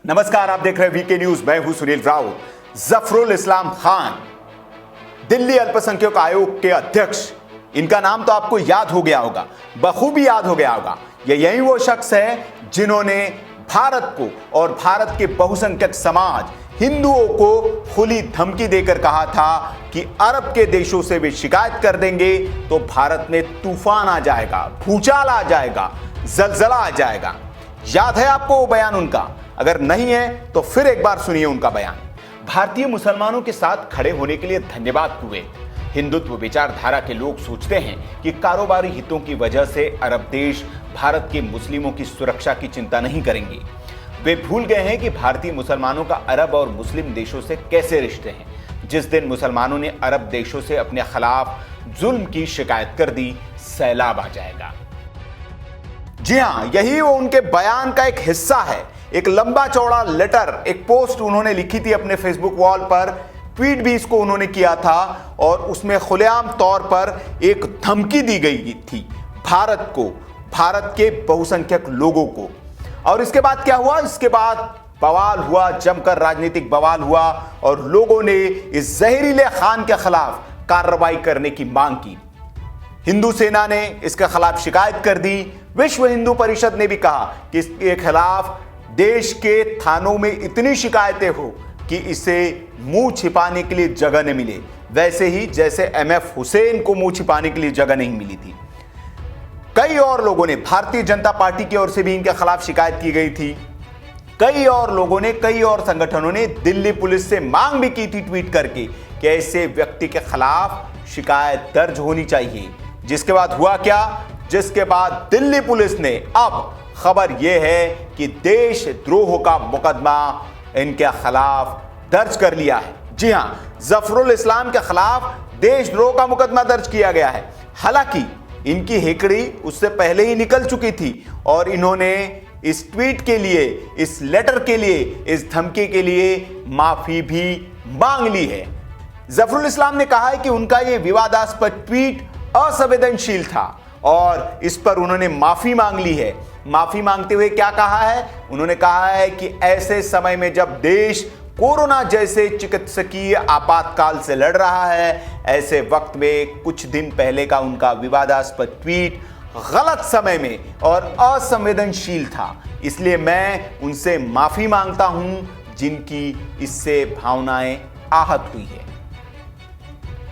नमस्कार, आप देख रहे हैं वीके न्यूज। मैं हूं सुनील राउत। जफरुल इस्लाम खान दिल्ली अल्पसंख्यक आयोग के अध्यक्ष, इनका नाम तो आपको याद हो गया होगा, बखूबी याद हो गया होगा। यही वो शख्स है जिन्होंने भारत को और भारत के बहुसंख्यक समाज हिंदुओं को खुली धमकी देकर कहा था कि अरब के देशों से वे शिकायत कर देंगे तो भारत में तूफान आ जाएगा, भूचाल आ जाएगा, जलजला आ जाएगा। याद है आपको वो बयान उनका? अगर नहीं है तो फिर एक बार सुनिए उनका बयान। भारतीय मुसलमानों के साथ खड़े होने के लिए धन्यवाद कुवैत। हिंदुत्व विचारधारा के लोग सोचते हैं कि कारोबारी हितों की वजह से अरब देश भारत के मुस्लिमों की सुरक्षा की चिंता नहीं करेंगे। वे भूल गए हैं कि भारतीय मुसलमानों का अरब और मुस्लिम देशों से कैसे रिश्ते हैं। जिस दिन मुसलमानों ने अरब देशों से अपने खिलाफ जुल्म की शिकायत कर दी, सैलाब आ जाएगा। जी हां, यही वो उनके बयान का एक हिस्सा है। एक लंबा चौड़ा लेटर, एक पोस्ट उन्होंने लिखी थी अपने फेसबुक वॉल पर, ट्वीट भी इसको उन्होंने किया था और उसमें खुलेआम तौर पर एक धमकी दी गई थी भारत को, भारत के बहुसंख्यक लोगों को। और इसके बाद क्या हुआ? इसके बाद बवाल हुआ, जमकर राजनीतिक बवाल हुआ और लोगों ने इस जहरीले खान के खिलाफ कार्रवाई करने की मांग की। हिंदू सेना ने इसके खिलाफ शिकायत कर दी। विश्व हिंदू परिषद ने भी कहा कि इसके खिलाफ देश के थानों में इतनी शिकायतें हो कि इसे मुंह छिपाने के लिए जगह न मिले, वैसे ही जैसे MF हुसैन को मुंह छिपाने के लिए जगह नहीं मिली थी। कई और लोगों ने, भारतीय जनता पार्टी की ओर से भी इनके खिलाफ शिकायत की गई थी। कई और लोगों ने, कई और संगठनों ने दिल्ली पुलिस से मांग भी की थी ट्वीट करके कि ऐसे व्यक्ति के खिलाफ शिकायत दर्ज होनी चाहिए। जिसके बाद हुआ क्या? जिसके बाद दिल्ली पुलिस ने, अब खबर यह है कि देशद्रोह का मुकदमा इनके खिलाफ दर्ज कर लिया है। जी हां, जफरुल इस्लाम के खिलाफ देशद्रोह का मुकदमा दर्ज किया गया है। हालांकि इनकी हेकड़ी उससे पहले ही निकल चुकी थी और इन्होंने इस ट्वीट के लिए, इस लेटर के लिए, इस धमकी के लिए माफी भी मांग ली है। जफरुल इस्लाम ने कहा है कि उनका यह विवादास्पद ट्वीट असंवेदनशील था और इस पर उन्होंने माफी मांग ली है। माफी मांगते हुए क्या कहा है? उन्होंने कहा है कि ऐसे समय में जब देश कोरोना जैसे चिकित्सकीय आपातकाल से लड़ रहा है, ऐसे वक्त में कुछ दिन पहले का उनका विवादास्पद ट्वीट गलत समय में और असंवेदनशील था। इसलिए मैं उनसे माफी मांगता हूं जिनकी इससे भावनाएं आहत हुई है।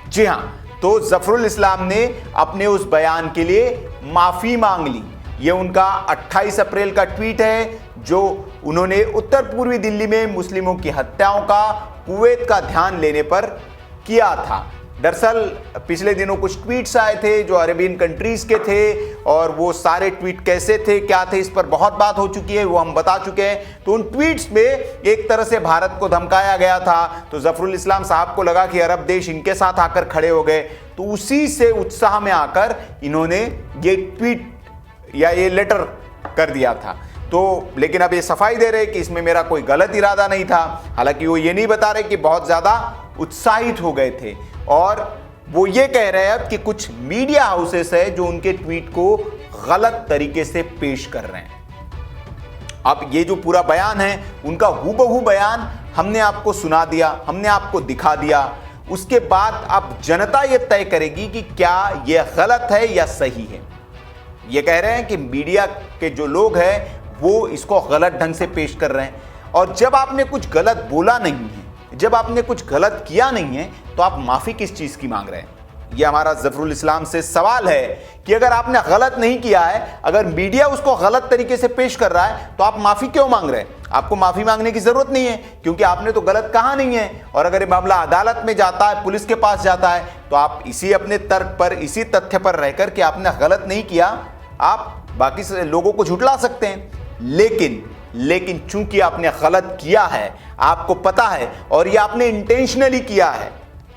जी हां, तो जफरुल इस्लाम ने अपने उस बयान के लिए माफी मांग ली। यह उनका 28 अप्रैल का ट्वीट है जो उन्होंने उत्तर पूर्वी दिल्ली में मुस्लिमों की हत्याओं का कुवैत का ध्यान लेने पर किया था। दरअसल पिछले दिनों कुछ ट्वीट्स आए थे जो अरेबियन कंट्रीज के थे और वो सारे ट्वीट कैसे थे, क्या थे, इस पर बहुत बात हो चुकी है, वो हम बता चुके हैं। तो उन ट्वीट्स में एक तरह से भारत को धमकाया गया था। तो जफरुल इस्लाम साहब को लगा कि अरब देश इनके साथ आकर खड़े हो गए, तो उसी से उत्साह में आकर इन्होंने ये ट्वीट या ये लेटर कर दिया था। तो लेकिन अब ये सफाई दे रहे कि इसमें मेरा कोई गलत इरादा नहीं था। हालांकि वो ये नहीं बता रहे कि बहुत ज्यादा उत्साहित हो गए थे और वो ये कह रहे हैं कि कुछ मीडिया हाउसेस है जो उनके ट्वीट को गलत तरीके से पेश कर रहे हैं। अब ये जो पूरा बयान है उनका हूबहू बयान हमने आपको सुना दिया, हमने आपको दिखा दिया। उसके बाद अब जनता ये तय करेगी कि क्या यह गलत है या सही है। ये कह रहे हैं कि मीडिया के जो लोग हैं वो इसको गलत ढंग से पेश कर रहे हैं और जब आपने कुछ गलत बोला नहीं है, जब आपने कुछ गलत किया नहीं है, तो आप माफी किस चीज की मांग रहे हैं? यह हमारा जफरुल इस्लाम से सवाल है कि अगर आपने गलत नहीं किया है, अगर मीडिया उसको गलत तरीके से पेश कर रहा है, तो आप माफी क्यों मांग रहे हैं? आपको माफी मांगने की जरूरत नहीं है क्योंकि आपने तो गलत कहा नहीं है। और अगर ये मामला अदालत में जाता है, पुलिस के पास जाता है, तो आप इसी अपने तर्क पर, इसी तथ्य पर रहकर कि आपने गलत नहीं किया, आप बाकी से लोगों को झुठला सकते हैं। लेकिन चूंकि आपने गलत किया है, आपको पता है और ये आपने इंटेंशनली किया है,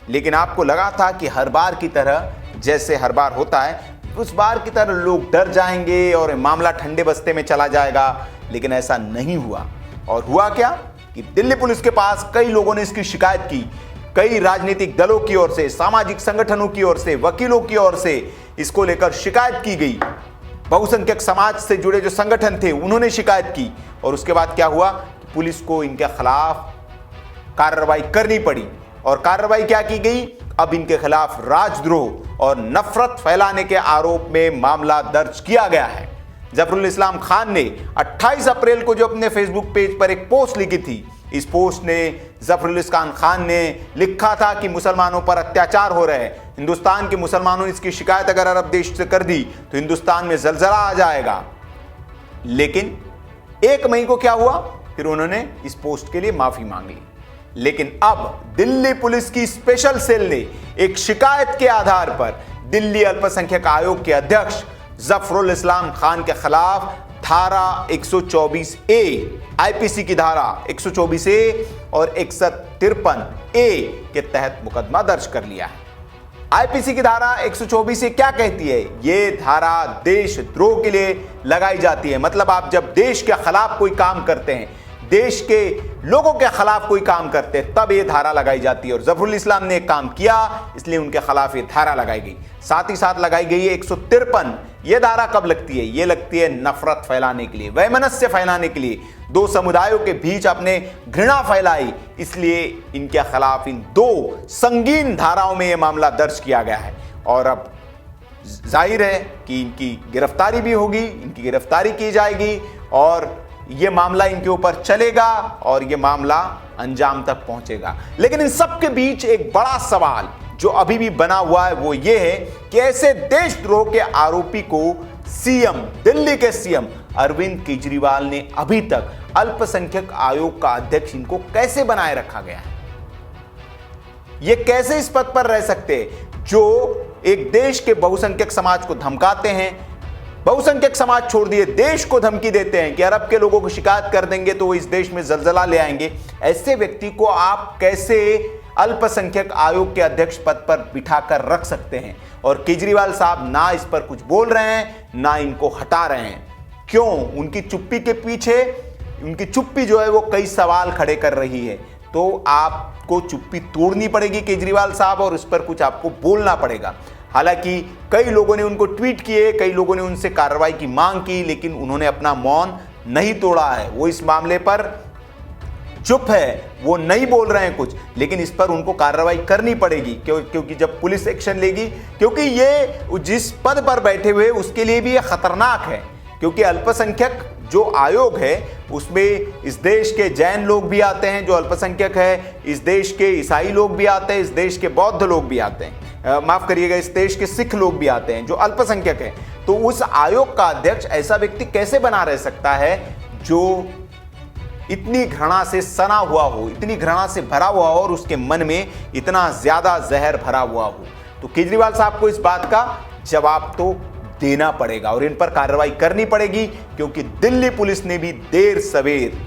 लेकिन आपको लगा था कि हर बार की तरह, जैसे हर बार होता है, उस बार की तरह लोग डर जाएंगे और मामला ठंडे बस्ते में चला जाएगा, लेकिन ऐसा नहीं हुआ। और हुआ क्या कि दिल्ली पुलिस के पास कई लोगों ने इसकी शिकायत की। कई राजनीतिक दलों की ओर से, सामाजिक संगठनों की ओर से, वकीलों की ओर से इसको लेकर शिकायत की गई। बहुसंख्यक समाज से जुड़े जो संगठन थे उन्होंने शिकायत की और उसके बाद क्या हुआ? पुलिस को इनके खिलाफ कार्रवाई करनी पड़ी। और कार्रवाई क्या की गई? अब इनके खिलाफ राजद्रोह और नफरत फैलाने के आरोप में मामला दर्ज किया गया है। जफरुल इस्लाम खान ने 28 अप्रैल को जो अपने फेसबुक पेज पर एक पोस्ट लिखी थी, इस पोस्ट ने जफरुल इस्लाम खान ने लिखा था कि मुसलमानों पर अत्याचार हो रहे हैं, हिंदुस्तान के मुसलमानों ने इसकी शिकायत अगर अरब देश से कर दी तो हिंदुस्तान में जलजला आ जाएगा। लेकिन 1 मई को क्या हुआ? फिर उन्होंने इस पोस्ट के लिए माफी मांग ली। लेकिन अब दिल्ली पुलिस की स्पेशल सेल ने एक शिकायत के आधार पर दिल्ली अल्पसंख्यक आयोग के अध्यक्ष जफरुल इस्लाम खान के खिलाफ धारा 124A, आईपीसी की धारा 124A और 153A के तहत मुकदमा दर्ज कर लिया है। आईपीसी की धारा 124A क्या कहती है? ये धारा देशद्रोह के लिए लगाई जाती है। मतलब आप जब देश के खिलाफ कोई काम करते हैं, देश के लोगों के खिलाफ कोई काम करते हैं, तब ये धारा लगाई जाती है। और जफरुल इस्लाम ने एक काम किया, इसलिए उनके खिलाफ ये धारा लगाई गई। साथ ही साथ लगाई गई है 153। ये धारा कब लगती है? ये लगती है नफरत फैलाने के लिए, वैमनस्य फैलाने के लिए, दो समुदायों के बीच आपने घृणा फैलाई, इसलिए इनके खिलाफ इन 2 संगीन धाराओं में यह मामला दर्ज किया गया है। और अब जाहिर है कि इनकी गिरफ्तारी भी होगी, इनकी गिरफ्तारी की जाएगी और यह मामला इनके ऊपर चलेगा और यह मामला अंजाम तक पहुंचेगा। लेकिन इन सब के बीच एक बड़ा सवाल जो अभी भी बना हुआ है वो ये है कि ऐसे देशद्रोह के आरोपी को सीएम, दिल्ली के सीएम अरविंद केजरीवाल ने अभी तक अल्पसंख्यक आयोग का अध्यक्ष इनको कैसे बनाए रखा गया है? ये कैसे इस पद पर रह सकते जो एक देश के बहुसंख्यक समाज को धमकाते हैं? बहुसंख्यक समाज छोड़ दिए, देश को धमकी देते हैं कि अरब के लोगों को शिकायत कर देंगे तो वो इस देश में जलजला ले आएंगे। ऐसे व्यक्ति को आप कैसे अल्पसंख्यक आयोग के अध्यक्ष पद पर बिठाकर रख सकते हैं? और केजरीवाल साहब ना इस पर कुछ बोल रहे हैं, ना इनको हटा रहे हैं। क्यों? उनकी चुप्पी के पीछे, उनकी चुप्पी जो है वो कई सवाल खड़े कर रही है। तो आपको चुप्पी तोड़नी पड़ेगी केजरीवाल साहब, और उस पर कुछ आपको बोलना पड़ेगा। हालांकि कई लोगों ने उनको ट्वीट किए, कई लोगों ने उनसे कार्रवाई की मांग की, लेकिन उन्होंने अपना मौन नहीं तोड़ा है। वो इस मामले पर चुप है, वो नहीं बोल रहे हैं कुछ, लेकिन इस पर उनको कार्रवाई करनी पड़ेगी क्योंकि जब पुलिस एक्शन लेगी, क्योंकि ये जिस पद पर बैठे हुए उसके लिए भी ये खतरनाक है। क्योंकि अल्पसंख्यक जो आयोग है उसमें इस देश के जैन लोग भी आते हैं जो अल्पसंख्यक है, इस देश के ईसाई लोग भी आते हैं, इस देश के बौद्ध लोग भी आते हैं, माफ करिएगा, इस देश के सिख लोग भी आते हैं जो अल्पसंख्यक है। तो उस आयोग का अध्यक्ष ऐसा व्यक्ति कैसे बना रह सकता है जो इतनी घृणा से सना हुआ हो, इतनी घृणा से भरा हुआ हो और उसके मन में इतना ज्यादा जहर भरा हुआ हो? तो केजरीवाल साहब को इस बात का जवाब तो देना पड़ेगा और इन पर कार्रवाई करनी पड़ेगी, क्योंकि दिल्ली पुलिस ने भी देर सवेर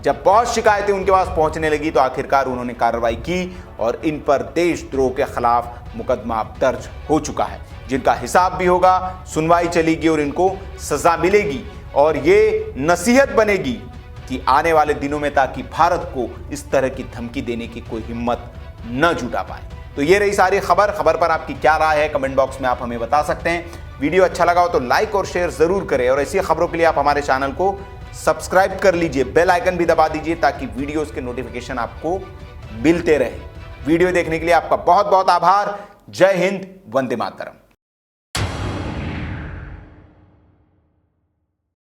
जब बहुत शिकायतें उनके पास पहुंचने लगी तो आखिरकार उन्होंने कार्रवाई की और इन पर देशद्रोह के खिलाफ मुकदमा दर्ज हो चुका है, जिनका हिसाब भी होगा, सुनवाई चलेगी और इनको सजा मिलेगी। और ये नसीहत बनेगी कि आने वाले दिनों में ताकि भारत को इस तरह की धमकी देने की कोई हिम्मत न जुटा पाए। तो ये रही सारी खबर पर आपकी क्या राय है कमेंट बॉक्स में आप हमें बता सकते हैं। वीडियो अच्छा लगा हो तो लाइक और शेयर जरूर करें और ऐसी खबरों के लिए आप हमारे चैनल को सब्सक्राइब कर लीजिए, बेल आइकन भी दबा दीजिए ताकि वीडियोस के नोटिफिकेशन आपको मिलते रहे। वीडियो देखने के लिए आपका बहुत बहुत आभार। जय हिंद, वंदे मातरम।